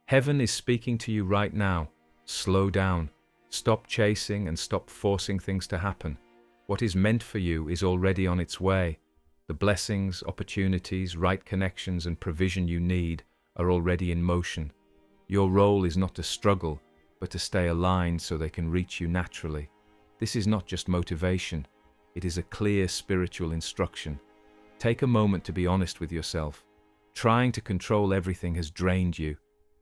Heaven is speaking to you right now. Slow down. Stop chasing and stop forcing things to happen. What is meant for you is already on its way. The blessings, opportunities, right connections, and provision you need are already in motion. Your role is not to struggle, but to stay aligned so they can reach you naturally. This is not just motivation. It is a clear spiritual instruction. Take a moment to be honest with yourself. Trying to control everything has drained you.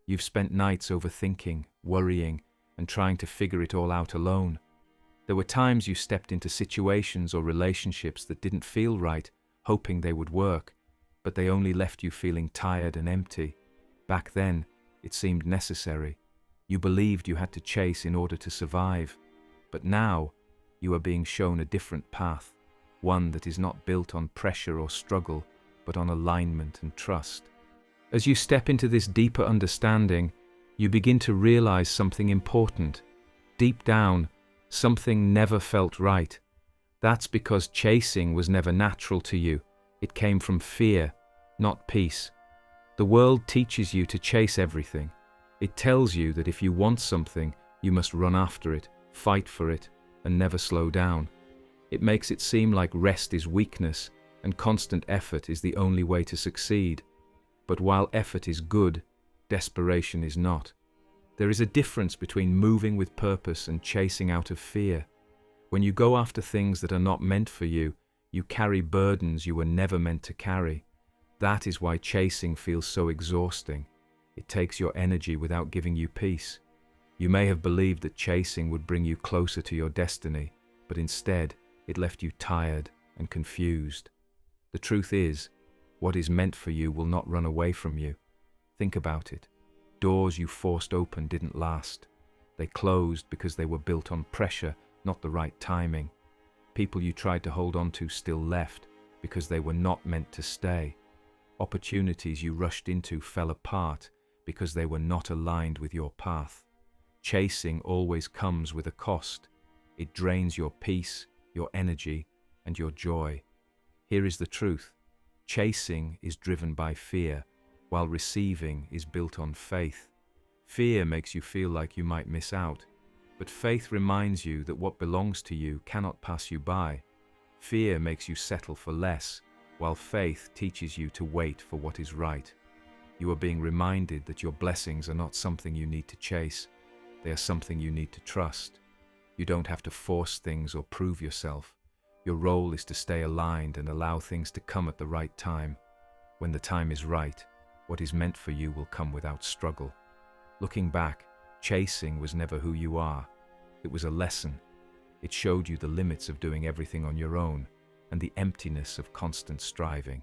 You've spent nights overthinking, worrying, and trying to figure it all out alone. There were times you stepped into situations or relationships that didn't feel right, hoping they would work, but they only left you feeling tired and empty. Back then, it seemed necessary. You believed you had to chase in order to survive. But now, you are being shown a different path, one that is not built on pressure or struggle, but on alignment and trust. As you step into this deeper understanding, you begin to realize something important. Deep down, something never felt right. That's because chasing was never natural to you. It came from fear, not peace. The world teaches you to chase everything. It tells you that if you want something, you must run after it, fight for it, and never slow down. It makes it seem like rest is weakness, and constant effort is the only way to succeed. But while effort is good, desperation is not. There is a difference between moving with purpose and chasing out of fear. When you go after things that are not meant for you, you carry burdens you were never meant to carry. That is why chasing feels so exhausting. It takes your energy without giving you peace. You may have believed that chasing would bring you closer to your destiny, but instead, it left you tired and confused. The truth is, what is meant for you will not run away from you. Think about it. Doors you forced open didn't last. They closed because they were built on pressure, not the right timing. People you tried to hold on to still left because they were not meant to stay. Opportunities you rushed into fell apart because they were not aligned with your path. Chasing always comes with a cost. It drains your peace, your energy, and your joy. Here is the truth. Chasing is driven by fear, while receiving is built on faith. Fear makes you feel like you might miss out, but faith reminds you that what belongs to you cannot pass you by. Fear makes you settle for less, while faith teaches you to wait for what is right. You are being reminded that your blessings are not something you need to chase. They are something you need to trust. You don't have to force things or prove yourself. Your role is to stay aligned and allow things to come at the right time. When the time is right, what is meant for you will come without struggle. Looking back, chasing was never who you are. It was a lesson. It showed you the limits of doing everything on your own and the emptiness of constant striving.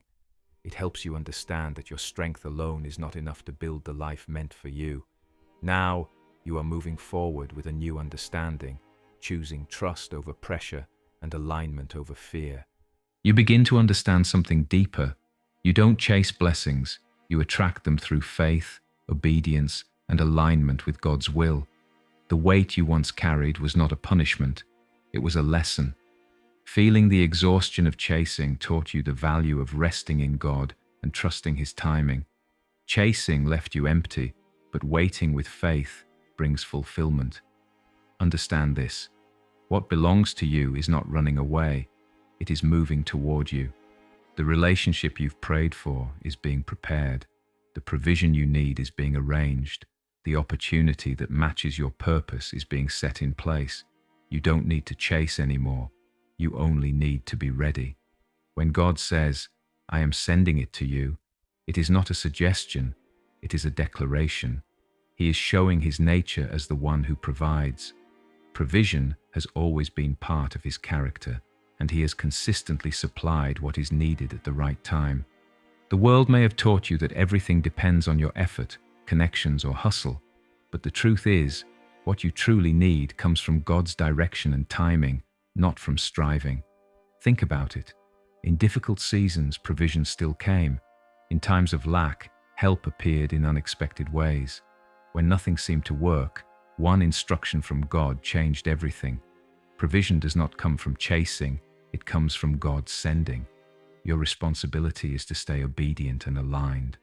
It helps you understand that your strength alone is not enough to build the life meant for you. Now, you are moving forward with a new understanding, choosing trust over pressure and alignment over fear. You begin to understand something deeper. You don't chase blessings, you attract them through faith, obedience, and alignment with God's will. The weight you once carried was not a punishment, it was a lesson. Feeling the exhaustion of chasing taught you the value of resting in God and trusting His timing. Chasing left you empty, but waiting with faith brings fulfillment. Understand this. What belongs to you is not running away, it is moving toward you. The relationship you've prayed for is being prepared. The provision you need is being arranged. The opportunity that matches your purpose is being set in place. You don't need to chase anymore. You only need to be ready. When God says, "I am sending it to you," it is not a suggestion, it is a declaration. He is showing His nature as the one who provides. Provision has always been part of His character, and He has consistently supplied what is needed at the right time. The world may have taught you that everything depends on your effort, connections, or hustle, but the truth is, what you truly need comes from God's direction and timing, not from striving. Think about it. In difficult seasons, provision still came. In times of lack, help appeared in unexpected ways. When nothing seemed to work, one instruction from God changed everything. Provision does not come from chasing, it comes from God sending. Your responsibility is to stay obedient and aligned.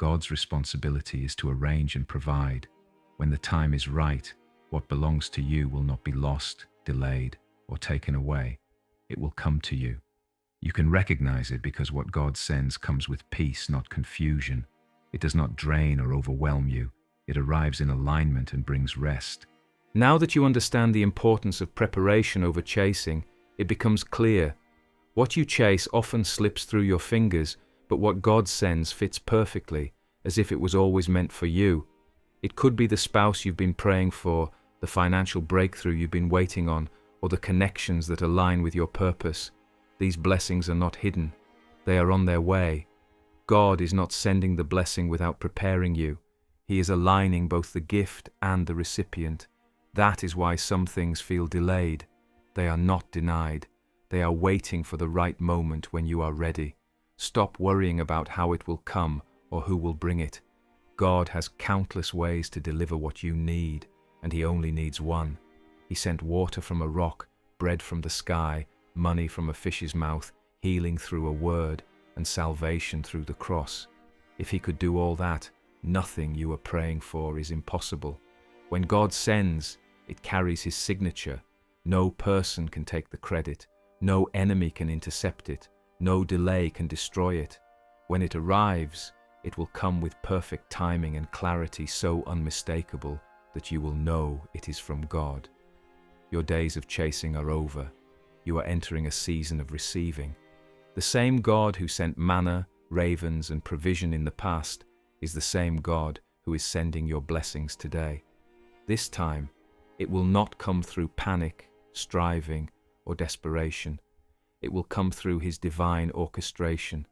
God's responsibility is to arrange and provide. When the time is right, what belongs to you will not be lost, delayed, or taken away. It will come to you. You can recognize it because what God sends comes with peace, not confusion. It does not drain or overwhelm you. It arrives in alignment and brings rest. Now that you understand the importance of preparation over chasing, it becomes clear. What you chase often slips through your fingers, but what God sends fits perfectly, as if it was always meant for you. It could be the spouse you've been praying for, the financial breakthrough you've been waiting on, or the connections that align with your purpose. These blessings are not hidden. They are on their way. God is not sending the blessing without preparing you. He is aligning both the gift and the recipient. That is why some things feel delayed. They are not denied. They are waiting for the right moment when you are ready. Stop worrying about how it will come or who will bring it. God has countless ways to deliver what you need, and He only needs one. He sent water from a rock, bread from the sky, money from a fish's mouth, healing through a word, and salvation through the cross. If He could do all that, nothing you are praying for is impossible. When God sends, it carries His signature. No person can take the credit. No enemy can intercept it. No delay can destroy it. When it arrives, it will come with perfect timing and clarity so unmistakable that you will know it is from God. Your days of chasing are over. You are entering a season of receiving. The same God who sent manna, ravens, and provision in the past is the same God who is sending your blessings today. This time, it will not come through panic, striving, or desperation. It will come through His divine orchestration.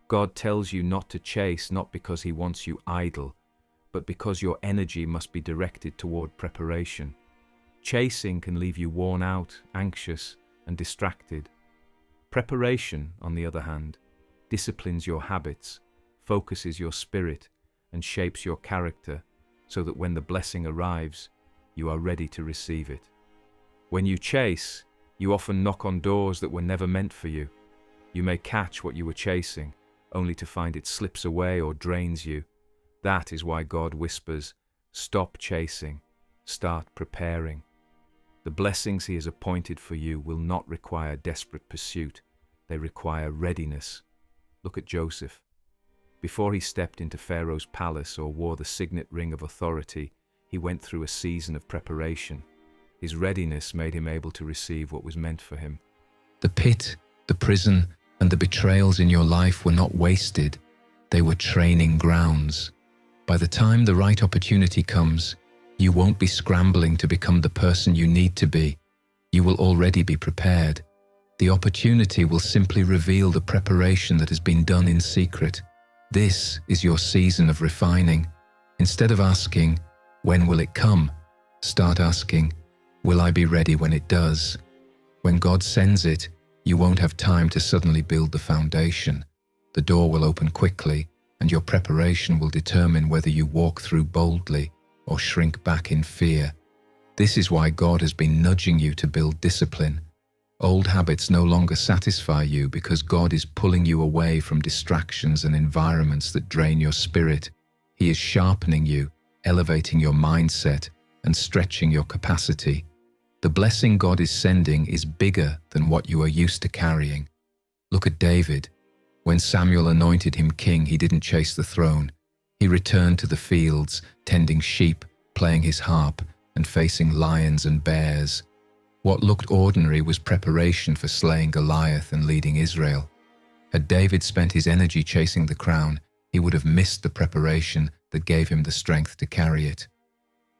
God tells you not to chase, not because He wants you idle, but because your energy must be directed toward preparation. Chasing can leave you worn out, anxious, and distracted. Preparation, on the other hand, disciplines your habits, focuses your spirit, and shapes your character so that when the blessing arrives, you are ready to receive it. When you chase, you often knock on doors that were never meant for you. You may catch what you were chasing, only to find it slips away or drains you. That is why God whispers, "Stop chasing, start preparing." The blessings He has appointed for you will not require desperate pursuit. They require readiness. Look at Joseph. Before he stepped into Pharaoh's palace or wore the signet ring of authority, he went through a season of preparation. His readiness made him able to receive what was meant for him. The pit, the prison, and the betrayals in your life were not wasted. They were training grounds. By the time the right opportunity comes, you won't be scrambling to become the person you need to be. You will already be prepared. The opportunity will simply reveal the preparation that has been done in secret. This is your season of refining. Instead of asking, "When will it come?" start asking, "Will I be ready when it does?" When God sends it, you won't have time to suddenly build the foundation. The door will open quickly, and your preparation will determine whether you walk through boldly or shrink back in fear. This is why God has been nudging you to build discipline. Old habits no longer satisfy you because God is pulling you away from distractions and environments that drain your spirit. He is sharpening you, elevating your mindset, and stretching your capacity. The blessing God is sending is bigger than what you are used to carrying. Look at David. When Samuel anointed him king, he didn't chase the throne. He returned to the fields, tending sheep, playing his harp, and facing lions and bears. What looked ordinary was preparation for slaying Goliath and leading Israel. Had David spent his energy chasing the crown, he would have missed the preparation that gave him the strength to carry it.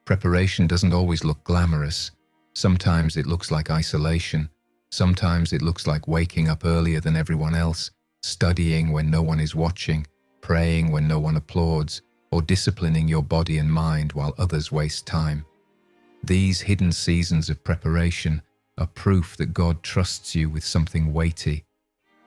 Preparation doesn't always look glamorous. Sometimes it looks like isolation. Sometimes it looks like waking up earlier than everyone else, studying when no one is watching, praying when no one applauds, or disciplining your body and mind while others waste time. These hidden seasons of preparation are proof that God trusts you with something weighty.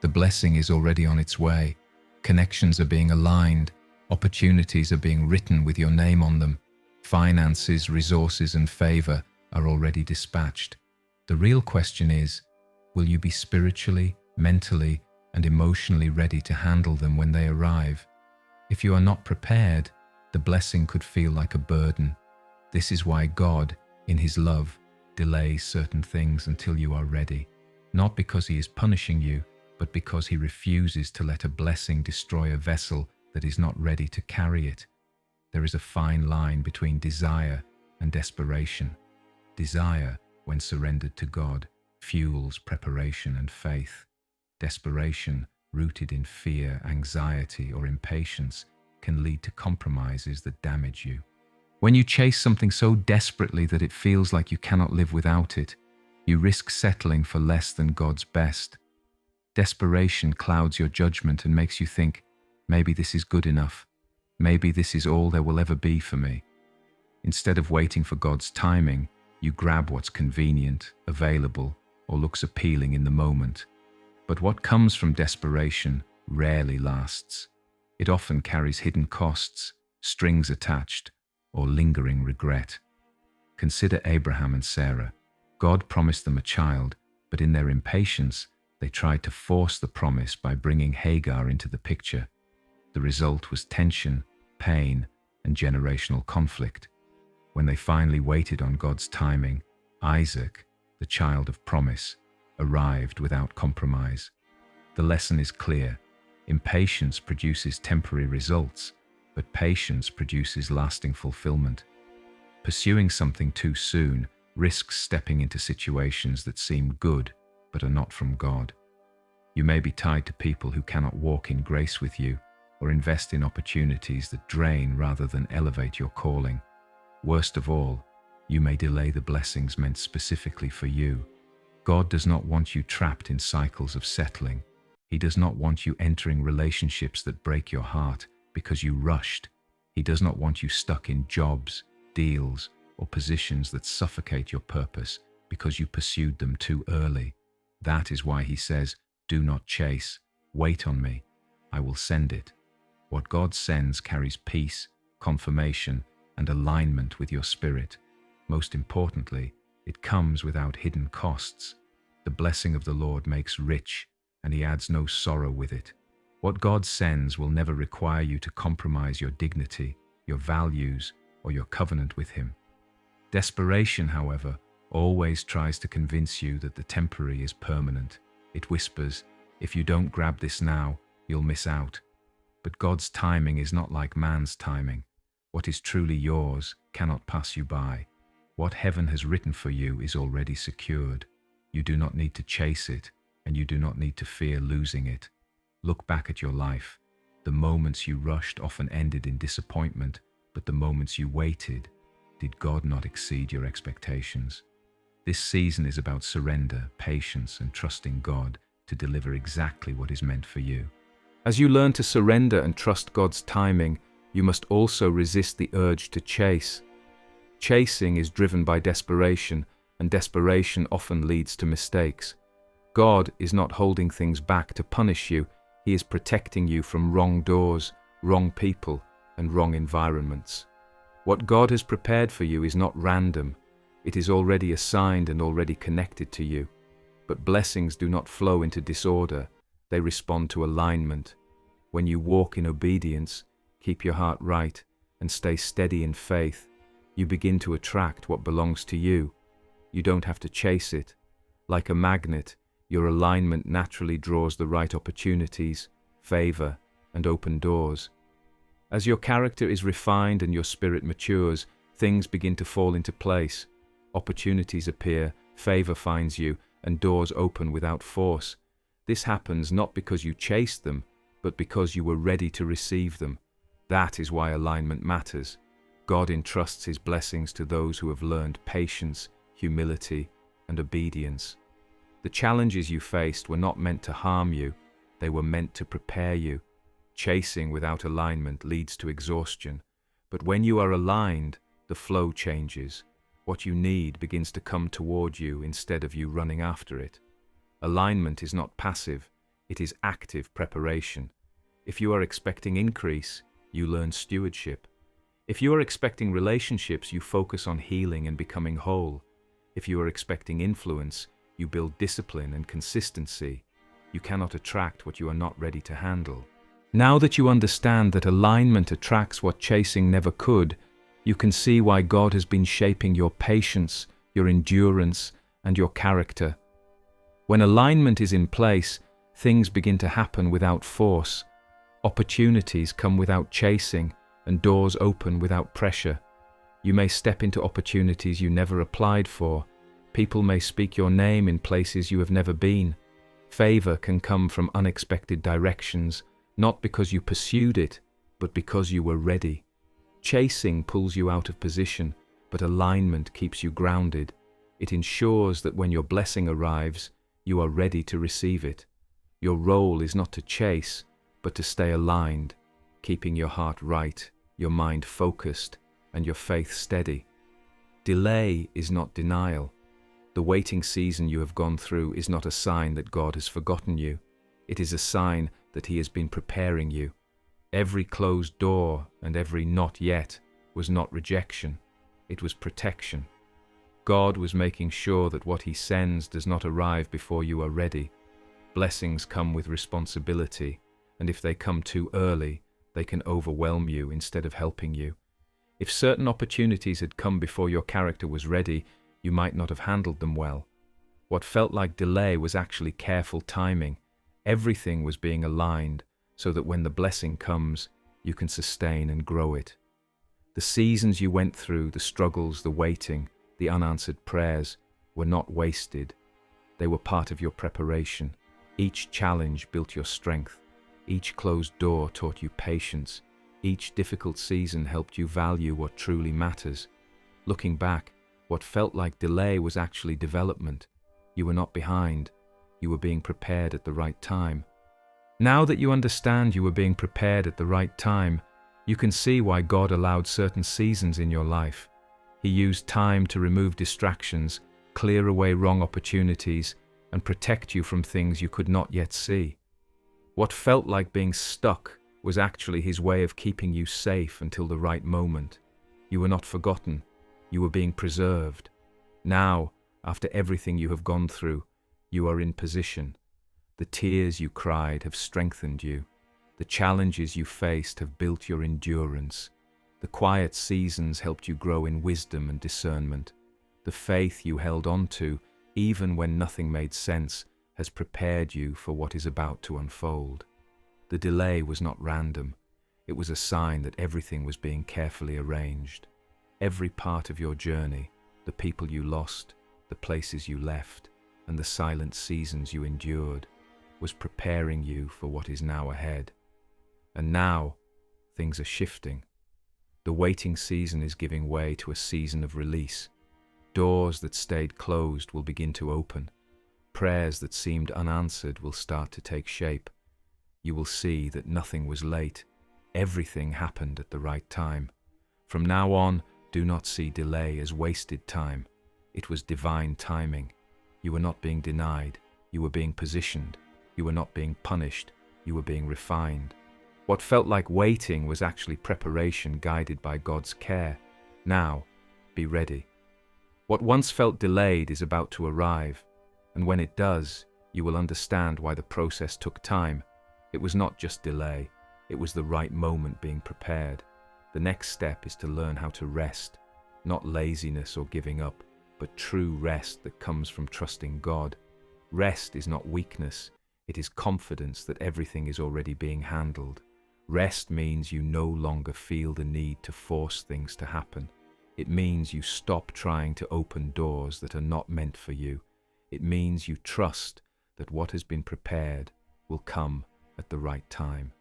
The blessing is already on its way. Connections are being aligned. Opportunities are being written with your name on them. Finances, resources, and favor are already dispatched. The real question is, will you be spiritually, mentally, and emotionally ready to handle them when they arrive? If you are not prepared, the blessing could feel like a burden. This is why God, in His love, delays certain things until you are ready, not because He is punishing you, but because He refuses to let a blessing destroy a vessel that is not ready to carry it. There is a fine line between desire and desperation. Desire, when surrendered to God, fuels preparation and faith. Desperation, rooted in fear, anxiety, or impatience, can lead to compromises that damage you. When you chase something so desperately that it feels like you cannot live without it, you risk settling for less than God's best. Desperation clouds your judgment and makes you think, maybe this is good enough. Maybe this is all there will ever be for me. Instead of waiting for God's timing, you grab what's convenient, available, or looks appealing in the moment. But what comes from desperation rarely lasts. It often carries hidden costs, strings attached, or lingering regret. Consider Abraham and Sarah. God promised them a child, but in their impatience, they tried to force the promise by bringing Hagar into the picture. The result was tension, pain, and generational conflict. When they finally waited on God's timing, Isaac, the child of promise, arrived without compromise. The lesson is clear. Impatience produces temporary results, but patience produces lasting fulfillment. Pursuing something too soon risks stepping into situations that seem good, but are not from God. You may be tied to people who cannot walk in grace with you, or invest in opportunities that drain rather than elevate your calling. Worst of all, you may delay the blessings meant specifically for you. God does not want you trapped in cycles of settling. He does not want you entering relationships that break your heart because you rushed. He does not want you stuck in jobs, deals, or positions that suffocate your purpose because you pursued them too early. That is why He says, do not chase. Wait on me. I will send it. What God sends carries peace, confirmation, and alignment with your spirit. Most importantly, it comes without hidden costs. The blessing of the Lord makes rich, and He adds no sorrow with it. What God sends will never require you to compromise your dignity, your values, or your covenant with Him. Desperation, however, always tries to convince you that the temporary is permanent. It whispers, if you don't grab this now, you'll miss out. But God's timing is not like man's timing. What is truly yours cannot pass you by. What heaven has written for you is already secured. You do not need to chase it, and you do not need to fear losing it. Look back at your life. The moments you rushed often ended in disappointment, but the moments you waited, did God not exceed your expectations? This season is about surrender, patience, and trusting God to deliver exactly what is meant for you. As you learn to surrender and trust God's timing, you must also resist the urge to chase. Chasing is driven by desperation, and desperation often leads to mistakes. God is not holding things back to punish you. He is protecting you from wrong doors, wrong people, and wrong environments. What God has prepared for you is not random. It is already assigned and already connected to you. But blessings do not flow into disorder. They respond to alignment. When you walk in obedience, keep your heart right, and stay steady in faith, you begin to attract what belongs to you. You don't have to chase it. Like a magnet, your alignment naturally draws the right opportunities, favor, and open doors. As your character is refined and your spirit matures, things begin to fall into place. Opportunities appear, favor finds you, and doors open without force. This happens not because you chased them, but because you were ready to receive them. That is why alignment matters. God entrusts His blessings to those who have learned patience, humility, and obedience. The challenges you faced were not meant to harm you, they were meant to prepare you. Chasing without alignment leads to exhaustion, but when you are aligned, the flow changes. What you need begins to come toward you instead of you running after it. Alignment is not passive, it is active preparation. If you are expecting increase, you learn stewardship. If you are expecting relationships, you focus on healing and becoming whole. If you are expecting influence, you build discipline and consistency. You cannot attract what you are not ready to handle. Now that you understand that alignment attracts what chasing never could, you can see why God has been shaping your patience, your endurance, and your character. When alignment is in place, things begin to happen without force. Opportunities come without chasing, and doors open without pressure. You may step into opportunities you never applied for. People may speak your name in places you have never been. Favor can come from unexpected directions, not because you pursued it, but because you were ready. Chasing pulls you out of position, but alignment keeps you grounded. It ensures that when your blessing arrives, you are ready to receive it. Your role is not to chase, but to stay aligned, keeping your heart right, your mind focused, and your faith steady. Delay is not denial. The waiting season you have gone through is not a sign that God has forgotten you. It is a sign that He has been preparing you. Every closed door and every not yet was not rejection. It was protection. God was making sure that what He sends does not arrive before you are ready. Blessings come with responsibility, and if they come too early, they can overwhelm you instead of helping you. If certain opportunities had come before your character was ready, you might not have handled them well. What felt like delay was actually careful timing. Everything was being aligned so that when the blessing comes, you can sustain and grow it. The seasons you went through, the struggles, the waiting, the unanswered prayers, were not wasted. They were part of your preparation. Each challenge built your strength. Each closed door taught you patience. Each difficult season helped you value what truly matters. Looking back, what felt like delay was actually development. You were not behind. You were being prepared at the right time. Now that you understand you were being prepared at the right time, you can see why God allowed certain seasons in your life. He used time to remove distractions, clear away wrong opportunities, and protect you from things you could not yet see. What felt like being stuck was actually His way of keeping you safe until the right moment. You were not forgotten. You were being preserved. Now, after everything you have gone through, you are in position. The tears you cried have strengthened you. The challenges you faced have built your endurance. The quiet seasons helped you grow in wisdom and discernment. The faith you held on to, even when nothing made sense, has prepared you for what is about to unfold. The delay was not random. It was a sign that everything was being carefully arranged. Every part of your journey, the people you lost, the places you left, and the silent seasons you endured, was preparing you for what is now ahead. And now, things are shifting. The waiting season is giving way to a season of release. Doors that stayed closed will begin to open. Prayers that seemed unanswered will start to take shape. You will see that nothing was late. Everything happened at the right time. From now on, do not see delay as wasted time. It was divine timing. You were not being denied. You were being positioned. You were not being punished. You were being refined. What felt like waiting was actually preparation guided by God's care. Now, be ready. What once felt delayed is about to arrive, and when it does, you will understand why the process took time. It was not just delay, it was the right moment being prepared. The next step is to learn how to rest, not laziness or giving up, but true rest that comes from trusting God. Rest is not weakness, it is confidence that everything is already being handled. Rest means you no longer feel the need to force things to happen. It means you stop trying to open doors that are not meant for you. It means you trust that what has been prepared will come at the right time.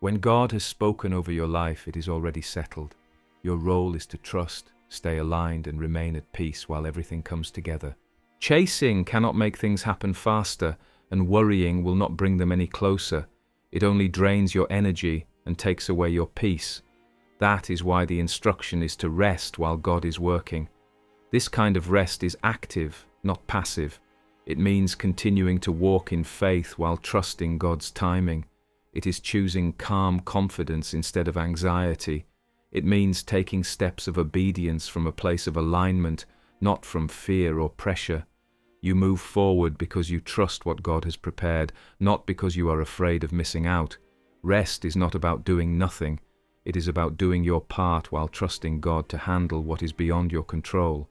When God has spoken over your life, it is already settled. Your role is to trust, stay aligned, and remain at peace while everything comes together. Chasing cannot make things happen faster, and worrying will not bring them any closer. It only drains your energy and takes away your peace. That is why the instruction is to rest while God is working. This kind of rest is active, not passive. It means continuing to walk in faith while trusting God's timing. It is choosing calm confidence instead of anxiety. It means taking steps of obedience from a place of alignment, not from fear or pressure. You move forward because you trust what God has prepared, not because you are afraid of missing out. Rest is not about doing nothing. It is about doing your part while trusting God to handle what is beyond your control.